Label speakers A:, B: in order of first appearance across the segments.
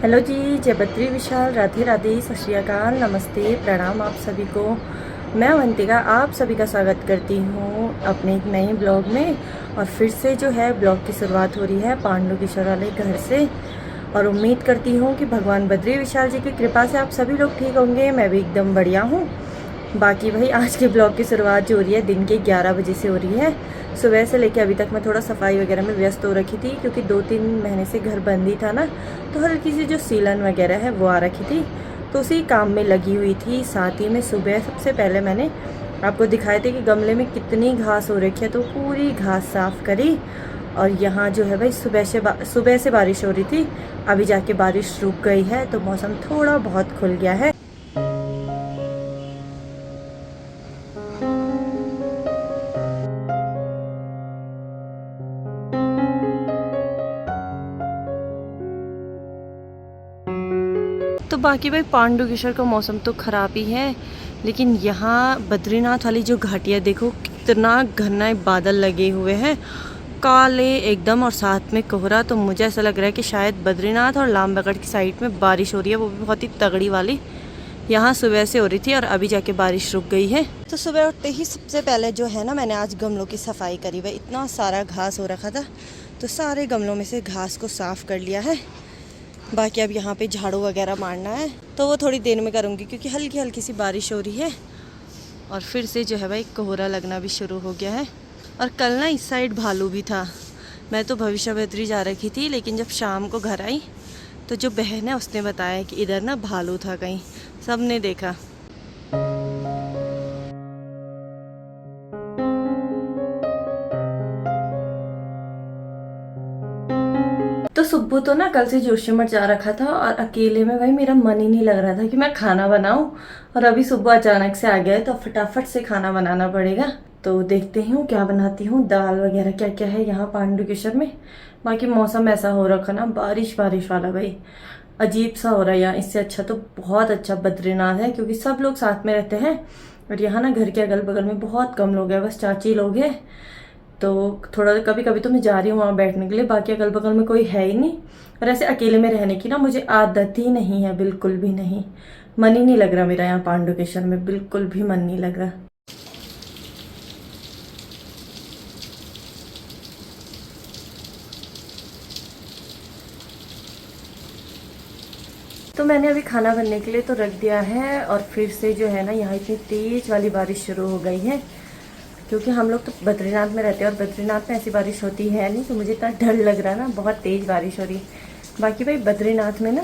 A: Hello जी, जय बद्री विशाल, राधे राधे, सत श्री अकाल, नमस्ते, प्रणाम आप सभी को। मैं अवंतिका आप सभी का स्वागत करती हूँ अपने एक नए ब्लॉग में। और फिर से जो है ब्लॉग की शुरुआत हो रही है पांडुकेश्वर वाले घर से। और उम्मीद करती हूँ कि भगवान बद्री विशाल जी की कृपा से आप सभी लोग ठीक होंगे। मैं भी एकदम बढ़िया हूँ। बाकी भाई आज के ब्लॉग की शुरुआत जो हो रही है दिन के 11 बजे से हो रही है। सुबह से लेकर अभी तक मैं थोड़ा सफाई वगैरह में व्यस्त हो रखी थी, क्योंकि 2-3 महीने से घर बंद ही था ना, तो हल्की सी जो सीलन वगैरह है वो आ रखी थी, तो उसी काम में लगी हुई थी। साथ ही में सुबह सबसे पहले मैंने आपको दिखाए थे कि गमले में कितनी घास हो रखी है, तो पूरी घास साफ़ करी। और यहाँ जो है भाई सुबह से बारिश हो रही थी, अभी जाके बारिश रुक गई है, तो मौसम थोड़ा बहुत खुल गया है। तो बाकी भाई पांडुकेश्वर का मौसम तो ख़राब ही है, लेकिन यहाँ बद्रीनाथ वाली जो घाटियाँ देखो कितना घना बादल लगे हुए हैं, काले एकदम, और साथ में कोहरा। तो मुझे ऐसा लग रहा है कि शायद बद्रीनाथ और लामबगड़ की साइड में बारिश हो रही है, वो भी बहुत ही तगड़ी वाली। यहाँ सुबह से हो रही थी और अभी जाके बारिश रुक गई है। तो सुबह उठते ही सबसे पहले जो है ना, मैंने आज गमलों की सफाई करी। वह इतना सारा घास हो रखा था, तो सारे गमलों में से घास को साफ़ कर लिया है। बाकी अब यहाँ पे झाड़ू वगैरह मारना है, तो वो थोड़ी देर में करूँगी, क्योंकि हल्की हल्की सी बारिश हो रही है। और फिर से जो है भाई कोहरा लगना भी शुरू हो गया है। और कल ना इस साइड भालू भी था। मैं तो भविष्यवत्री जा रखी थी, लेकिन जब शाम को घर आई तो जो बहन है उसने बताया कि इधर ना भालू था कहीं, सब ने देखा। तो सुब्बू तो ना कल से जोशीमठ जा रखा था, और अकेले में भाई मेरा मन ही नहीं लग रहा था कि मैं खाना बनाऊं। और अभी सुबह अचानक से आ गया है, तो फटाफट से खाना बनाना पड़ेगा। तो देखते हूँ क्या बनाती हूँ, दाल वगैरह क्या क्या है यहाँ पांडुकेश्वर में। बाकी मौसम ऐसा हो रखा ना, बारिश बारिश वाला भाई, अजीब सा हो रहा है यहाँ। इससे अच्छा तो बहुत अच्छा बद्रीनाथ है, क्योंकि सब लोग साथ में रहते हैं। और यहाँ ना घर के अगल बगल में बहुत कम लोग हैं, बस चाची लोग हैं। तो थोड़ा कभी कभी तो मैं जा रही हूँ वहाँ बैठने के लिए, बाकी अगल बगल में कोई है ही नहीं। और ऐसे अकेले में रहने की ना मुझे आदत ही नहीं है, बिल्कुल भी नहीं। मन ही नहीं लग रहा मेरा यहाँ पांडुकेश्वर में, बिल्कुल भी मन नहीं लग रहा। तो मैंने अभी खाना बनने के लिए तो रख दिया है, और फिर से जो है ना यहाँ इतनी तेज वाली बारिश शुरू हो गई है, क्योंकि हम लोग तो बद्रीनाथ में रहते हैं और बद्रीनाथ में ऐसी बारिश होती है नहीं, तो मुझे इतना डर लग रहा है ना, बहुत तेज़ बारिश हो रही है। बाकी भाई बद्रीनाथ में ना,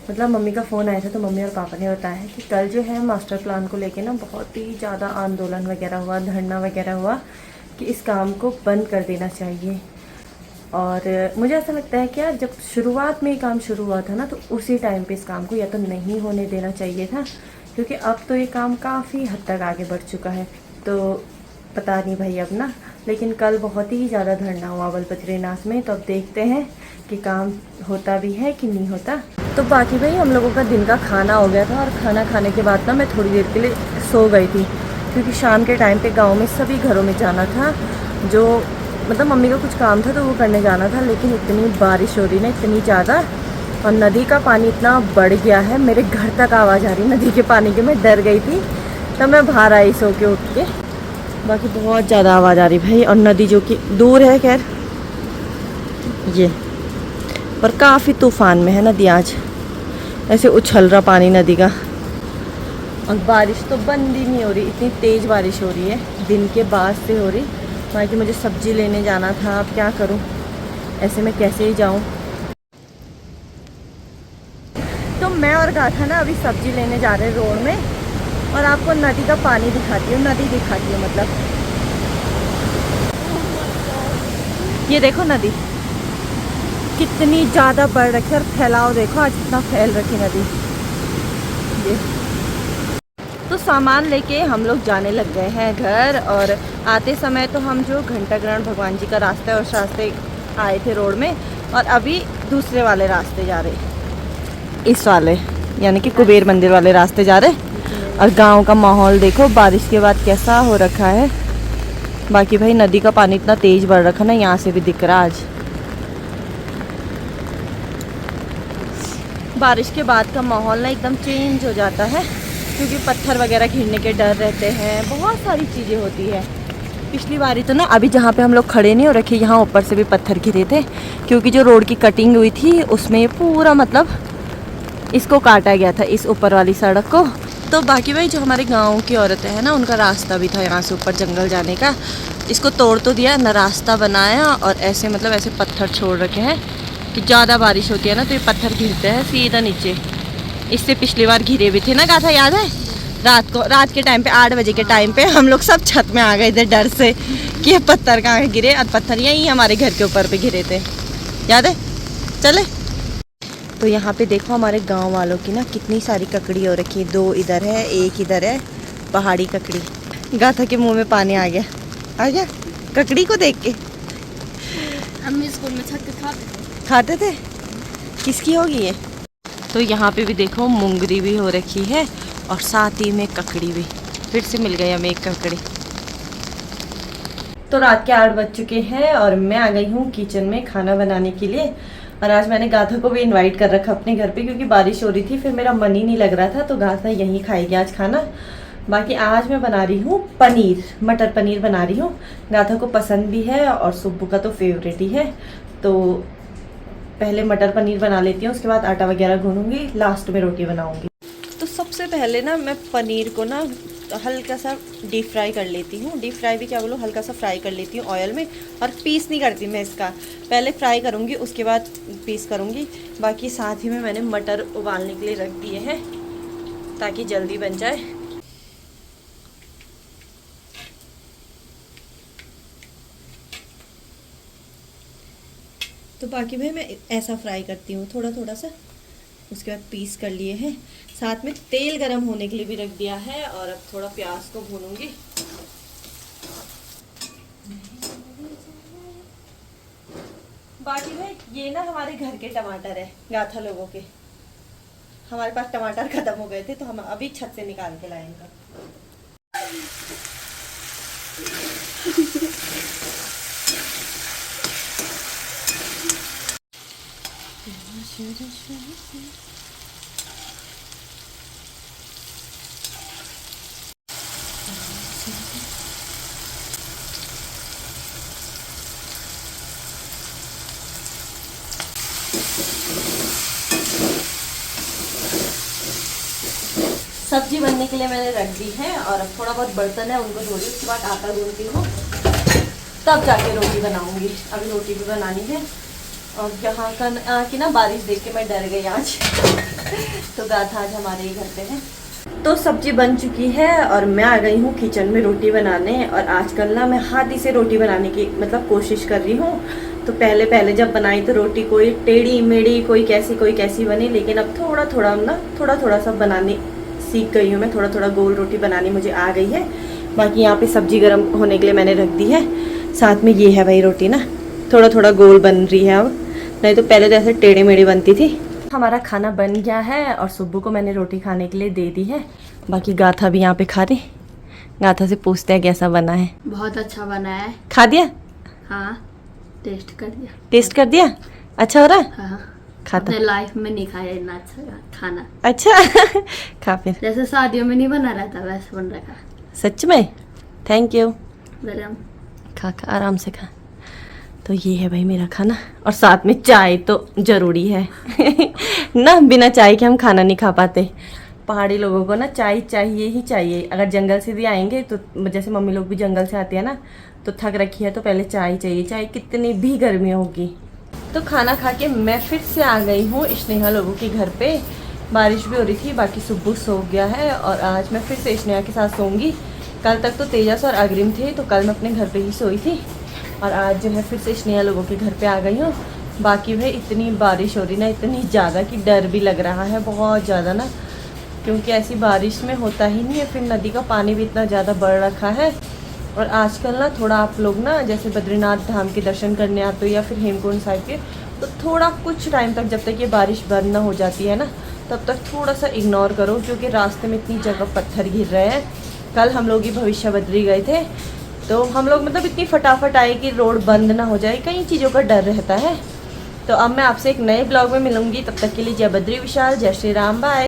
A: मतलब मम्मी का फ़ोन आया था, तो मम्मी और पापा ने बताया कि कल जो है मास्टर प्लान को लेके ना बहुत ही ज़्यादा आंदोलन वगैरह हुआ, धरना वगैरह हुआ, कि इस काम को बंद कर देना चाहिए। और मुझे ऐसा लगता है कि यार जब शुरुआत में ये काम शुरू हुआ था ना, तो उसी टाइम पे इस काम को या तो नहीं होने देना चाहिए था, क्योंकि अब तो ये काम काफ़ी हद तक आगे बढ़ चुका है। तो पता नहीं भाई अब ना, लेकिन कल बहुत ही ज़्यादा धरना हुआ बद्रीनाथ में, तो अब देखते हैं कि काम होता भी है कि नहीं होता। तो बाकी भाई हम लोगों का दिन का खाना हो गया था, और खाना खाने के बाद ना मैं थोड़ी देर के लिए सो गई थी, क्योंकि शाम के टाइम पे गांव में सभी घरों में जाना था। जो मतलब मम्मी का कुछ काम था तो वो करने जाना था, लेकिन इतनी बारिश हो रही ना, इतनी ज़्यादा, और नदी का पानी इतना बढ़ गया है, मेरे घर तक आवाज़ आ रही नदी के पानी की। मैं डर गई थी, तब मैं बाहर आई सो के उठ के। बाकी बहुत ज़्यादा आवाज़ आ रही भाई, और नदी जो कि दूर है खैर ये, पर काफ़ी तूफान में है नदी आज, ऐसे उछल रहा पानी नदी का। और बारिश तो बंद ही नहीं हो रही, इतनी तेज़ बारिश हो रही है, दिन के बाद से हो रही। बाकी मुझे सब्जी लेने जाना था, अब क्या करूं, ऐसे में कैसे ही जाऊं। तो मैं और गाथा ना अभी सब्जी लेने जा रहे हैं रोड में, और आपको नदी का पानी दिखाती हूँ, नदी दिखाती हूँ मतलब। ये देखो नदी कितनी ज़्यादा बढ़ रखी है, और फैलाव देखो आज कितना फैल रखी नदी ये। तो सामान लेके हम लोग जाने लग गए हैं घर, और आते समय तो हम जो घंटाग्रहण भगवान जी का रास्ता है उस रास्ते आए थे रोड में, और अभी दूसरे वाले रास्ते जा रहे, इस वाले यानी कि कुबेर मंदिर वाले रास्ते जा रहे। और गांव का माहौल देखो बारिश के बाद कैसा हो रखा है। बाकी भाई नदी का पानी इतना तेज बढ़ रखा ना, यहाँ से भी दिख रहा आज। बारिश के बाद का माहौल ना एकदम चेंज हो जाता है, क्योंकि पत्थर वगैरह गिरने के डर रहते हैं, बहुत सारी चीज़ें होती है। पिछली बारी तो ना अभी जहाँ पे हम लोग खड़े नहीं हो रखे, यहाँ ऊपर से भी पत्थर गिरे थे, क्योंकि जो रोड की कटिंग हुई थी उसमें पूरा मतलब इसको काटा गया था, इस ऊपर वाली सड़क को। तो बाकी भाई जो हमारे गांव की औरतें हैं ना, उनका रास्ता भी था यहाँ से ऊपर जंगल जाने का, इसको तोड़ तो दिया ना, रास्ता बनाया और ऐसे मतलब ऐसे पत्थर छोड़ रखे हैं कि ज़्यादा बारिश होती है ना तो ये पत्थर गिरते हैं सीधा नीचे। इससे पिछली बार घिरे भी थे ना, गाथा याद है? रात के टाइम पे 8 बजे के टाइम पे हम लोग सब छत में आ गए थे डर से कि ये पत्थर कहाँ गिरे, और पत्थर यहीं हमारे घर के ऊपर पे गिरे थे, याद है? चले तो यहाँ पे देखो हमारे गांव वालों की ना कितनी सारी ककड़ी हो रखी है, 2 इधर है, 1 इधर है, पहाड़ी ककड़ी। गाथा के मुंह में पानी आ गया ककड़ी को देख के।
B: हम स्कूल में छत के
A: खाते थे। किसकी होगी ये? तो यहाँ पे भी देखो मुंगरी भी हो रखी है और साथ ही में ककड़ी भी। फिर से मिल गई हमें एक ककड़ी। तो रात के 8 बज चुके हैं और मैं आ गई हूँ किचन में खाना बनाने के लिए। और आज मैंने गाथा को भी इनवाइट कर रखा अपने घर पे, क्योंकि बारिश हो रही थी, फिर मेरा मन ही नहीं लग रहा था, तो गाथा यहीं खाएगी आज खाना। बाकी आज मैं बना रही हूँ पनीर, मटर पनीर बना रही हूँ। गाथा को पसंद भी है और सुब्बू का तो फेवरेट ही है। तो पहले मटर पनीर बना लेती हूँ, उसके बाद आटा वगैरह गूंदूंगी, लास्ट में रोटी बनाऊंगी। तो सबसे पहले ना मैं पनीर को ना हल्का सा डीप फ्राई कर लेती हूँ। डीप फ्राई भी क्या बोलूँ, हल्का सा फ्राई कर लेती हूँ ऑयल में, और पीस नहीं करती मैं इसका, पहले फ्राई करूँगी उसके बाद पीस करूँगी। बाकी साथ ही में मैंने मटर उबालने के लिए रख दिए हैं ताकि जल्दी बन जाए। तो बाकी भाई मैं ऐसा फ्राई करती हूँ थोड़ा थोड़ा सा, उसके बाद पीस कर लिए हैं। साथ में तेल गरम होने के लिए भी रख दिया है, और अब थोड़ा प्याज को भूनूंगी। बाकी भाई ये ना हमारे घर के टमाटर है, गाथा लोगों के। हमारे पास टमाटर खत्म हो गए थे तो हम अभी छत से निकाल के लाए इनका। सब्जी बनने के लिए मैंने रख दी है, और अब थोड़ा बहुत बर्तन है उनको धो रही हूँ, उसके बाद आटा गूंथती हूँ, तब जाके रोटी बनाऊंगी। अभी रोटी भी बनानी है। और यहाँ का की ना बारिश देख के मैं डर गई आज तो गाथा आज हमारे ही घर पे है। तो सब्जी बन चुकी है और मैं आ गई हूँ किचन में रोटी बनाने। और आजकल ना मैं हाथ ही से रोटी बनाने की मतलब कोशिश कर रही हूँ। तो पहले जब बनाई तो रोटी कोई टेढ़ी मेढ़ी कोई कैसी बनी, लेकिन अब थोड़ा थोड़ा सा बनाने सीख गई हूँ मैं। थोड़ा गोल रोटी बनानी मुझे आ गई है। बाकी यहाँ पे सब्जी गर्म होने के लिए मैंने रख दी है। साथ में ये है भाई रोटी ना, थोड़ा गोल बन रही है अब, नहीं तो पहले तो ऐसे टेढ़े मेढ़े बनती थी। हमारा खाना बन गया है और सुब्बू को मैंने रोटी खाने के लिए दे दी है। बाकी गाथा भी यहाँ पे खा रही। गाथा से पूछते हैं कैसा बना है।
B: बहुत अच्छा बना है।
A: खा दिया?
B: हाँ, टेस्ट कर दिया। अच्छा हो रहा है? हाँ,
A: खाता
B: लाइफ में नहीं खाया इतना अच्छा खाना।
A: अच्छा खा फिर।
B: जैसे शादियों में नहीं बना रहता वैसे बन रहा।
A: सच में? Thank you.
B: गरम
A: खा आराम से खा। तो ये है भाई मेरा खाना, और साथ में चाय तो ज़रूरी है ना, बिना चाय के हम खाना नहीं खा पाते। पहाड़ी लोगों को ना चाय चाहिए ही चाहिए। अगर जंगल से भी आएंगे तो, जैसे मम्मी लोग भी जंगल से आती है ना, तो थक रखी है तो पहले चाय चाहिए, चाहे कितनी भी गर्मी होगी। तो खाना खा के मैं फिर से आ गई हूँ स्नेहा लोगों के घर पे। बारिश भी हो रही थी, बाकी सुब्बू सो गया है और आज मैं फिर से स्नेहा के साथ सोऊंगी। कल तक तो तेजस और अग्रिम थे, तो कल मैं अपने घर पे ही सोई थी, और आज जो है फिर से स्नेहा लोगों के घर पे आ गई हूँ। बाकी भाई इतनी बारिश हो रही ना, इतनी ज़्यादा कि डर भी लग रहा है बहुत ज़्यादा ना, क्योंकि ऐसी बारिश में होता ही नहीं है। फिर नदी का पानी भी इतना ज़्यादा बढ़ रखा है। और आजकल ना थोड़ा आप लोग ना जैसे बद्रीनाथ धाम के दर्शन करने आते हो या फिर हेमकुंड साहिब के, तो थोड़ा कुछ टाइम तक जब तक ये बारिश बंद ना हो जाती है ना, तब तक थोड़ा सा इग्नोर करो, क्योंकि रास्ते में इतनी जगह पत्थर गिर रहे हैं। कल हम लोग ही भविष्य बद्री गए थे, तो हम लोग मतलब इतनी फटाफट आए कि रोड बंद ना हो जाए, कई चीज़ों का डर रहता है। तो अब मैं आपसे एक नए ब्लॉग में मिलूंगी, तब तक के लिए जय बद्री विशाल, जय श्री राम, बाय।